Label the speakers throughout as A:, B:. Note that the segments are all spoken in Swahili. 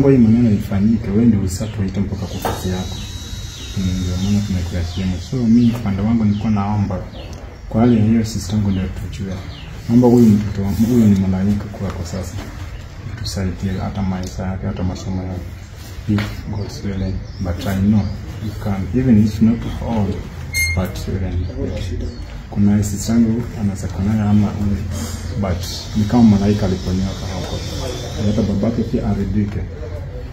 A: Kwa hiyo maneno ifanyike, wewe ndio usatuite mpaka kwa kazi yako. Ndio maana tumekuachia. So mimi upande wangu nilikuwa naomba kwa hali hiyo sister yangu ndio tujue. Naomba huyu mtoto huyu ni malaika kwa sasa. Tusaidie hata maisha yake, hata masomo yake. If God's willing, but I know you can, even if not all, but kuna sister yangu anasakana ama but ni kama malaika aliponyoka hapo. Hata babake pia aridike.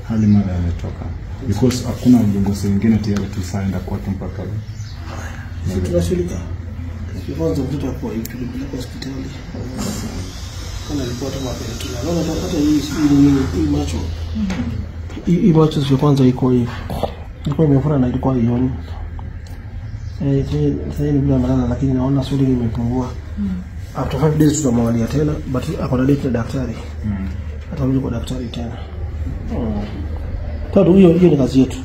A: Hali mara ametoka. Because hakuna viongozi wengine tayari tusaenda kwa mpaka leo.
B: Sisi tunashirika. Kwanza mtoto hapo tulipeleka hospitali. Kana alikuwa tu mapema tunaona tunapata hii macho. Hii macho sio kwanza iko hivi. Ilikuwa imefura na ilikuwa ioni. Sasa ni bila maana lakini naona swelling imepungua. After 5 days tutamwangalia tena but akona date na daktari. Atarudi kwa daktari tena. Kwa hiyo ni kazi yetu.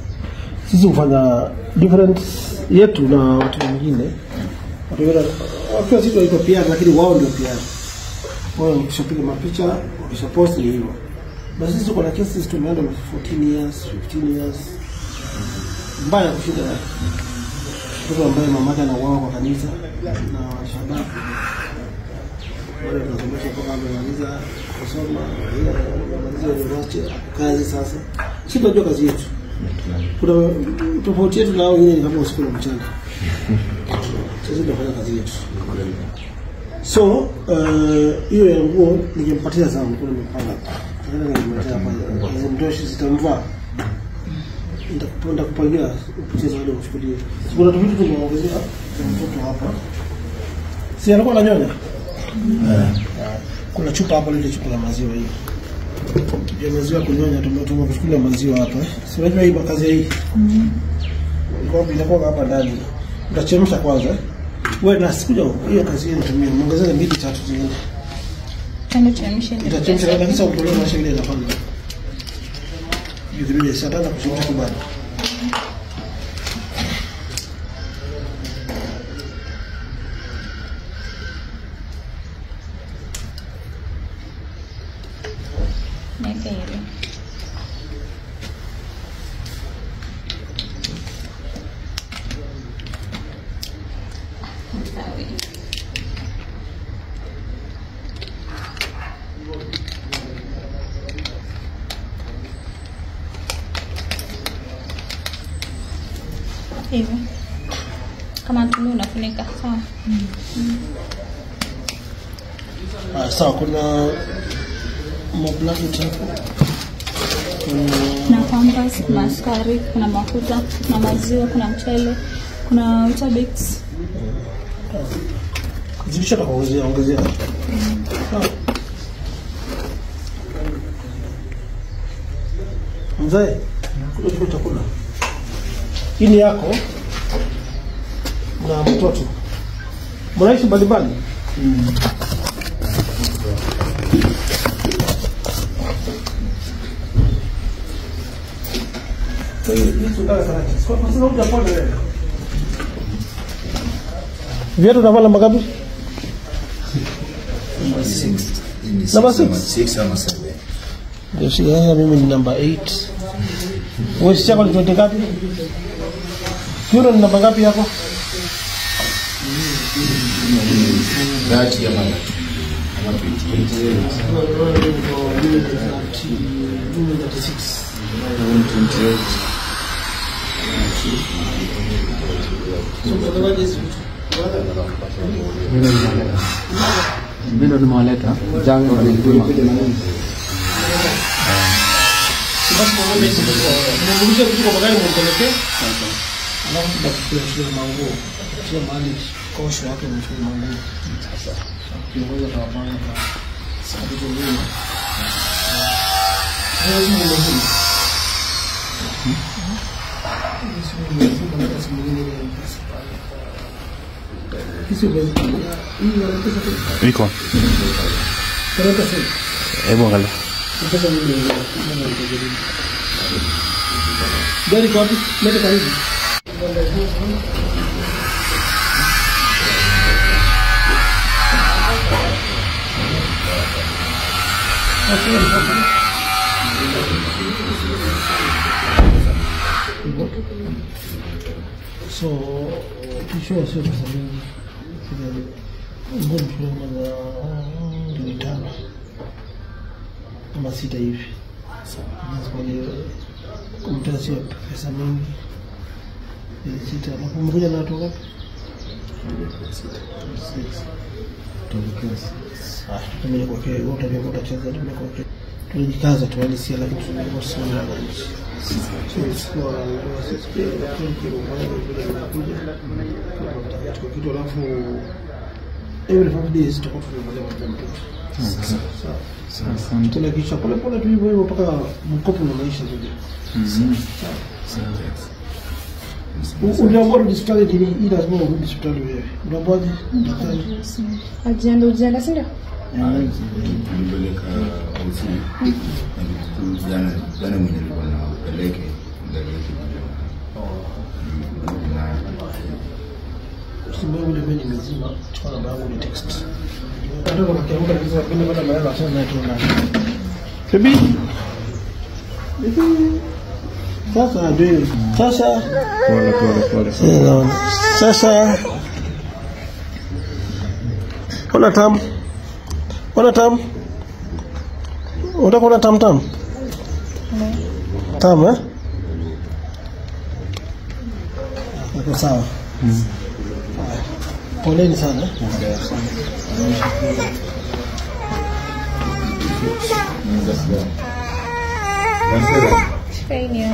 B: Sisi hufanya difference yetu na watu wengine. Watu sisi wako pia lakini wao ndio pia. Wao wakishapiga mapicha, wakishapost ni hivyo. Basi sisi kuna cases tumeenda 14 years, 15 years. Mbaya kushinda. Mtoto ambaye mamake anauawa kwa kanisa na washabab. Wale tunasomesha kwa amemaliza kusoma, kazi sasa. Sisi tunajua kazi yetu. Kuna tofauti yetu na wengine kama usiku na mchana. Sisi tunafanya kazi yetu. So, hiyo ya nguo ningempatia zangu kuna mpanga. Ningempatia hapa. Hizo mdoshi zitamvaa. Nitakwenda kupangia upitie wale uchukulie. Kuna vitu tumeongezea kwa mtoto hapa. Si alikuwa ananyonya? Kuna chupa hapa ile chupa la maziwa hii. Ya maziwa kunyonya tumetoka kuchukulia maziwa hapa. Si unajua hii kazi hii. Inakuwa hapa ndani. Utachemsha kwanza. Wewe na sikuja hiyo kazi hii nitumie. Muongezee 2 3 zingine.
C: Tendo chemsha.
B: Utachemsha na kisha utolee maji ile ya kwanza. Yule sasa kuchemsha kubani.
C: Hivi. Kama tumi unafunika sawa.
B: Sawa kuna mablanketi hapo.
C: Na pampers, kuna sukari, kuna mafuta, kuna maziwa, kuna mchele, kuna Weetabix.
B: Zidisha kwa ongezea. Mzee, kuna chakula. Hii yako na mtoto. Mnaishi mbalimbali? Viatu unavala magapi? Number 6
D: ama 7.
B: Ndio sasa mimi ni number 8. Wewe si chako ni 20 ngapi? Kiuno ni namba ngapi yako?
D: Dati ya mama. Ama
A: 28. Bila nimeleta jango na huduma.
B: Basi kwa mimi nimekuja kutoka kwa gari mwanamke. Alafu ndio mango. Sio mali kosho yake mchukua mango. Sasa kiongoza kwa bwana kwa sababu ndio.
A: Iko. Hebu angalia.
B: Gari kwa wapi? Lete karibu. So kisho sio pesa mingi. Ndio mshahara ndio tano kama 6 hivi. Kumtoa sio pesa mingi. Ni 6 na kumkuja na watu ngapi? 6. Mimi kwa kweli wote ndio watacheza ndio kwa kweli. Tulijikaza tualisia lakini tulikuwa sana na nchi. Sisi kwa sisi kwa kitu alafu every 5 days tutakuwa tunamaliza mtoto. Sawa. Tunakisha pole pole tulivyo hivyo mpaka mkopo na maisha ndio. Unaomba hospitali hii lazima urudi hospitali wewe. Unaombaje daktari?
C: Ajenda si ndio?
D: Nilipeleka hosi. Jana mwenye alikuwa na peleke ndani
B: Usimwe ule mimi mzima chukua namba yangu ni text. Ndio kama kiamka kabisa pende kwenda mahali acha na tuna. Bibi. Sasa ndio. Sasa pole. Sasa ona tam. Unataka tam. Tam eh? Niko sawa. Poleni sana.
C: Shikaini.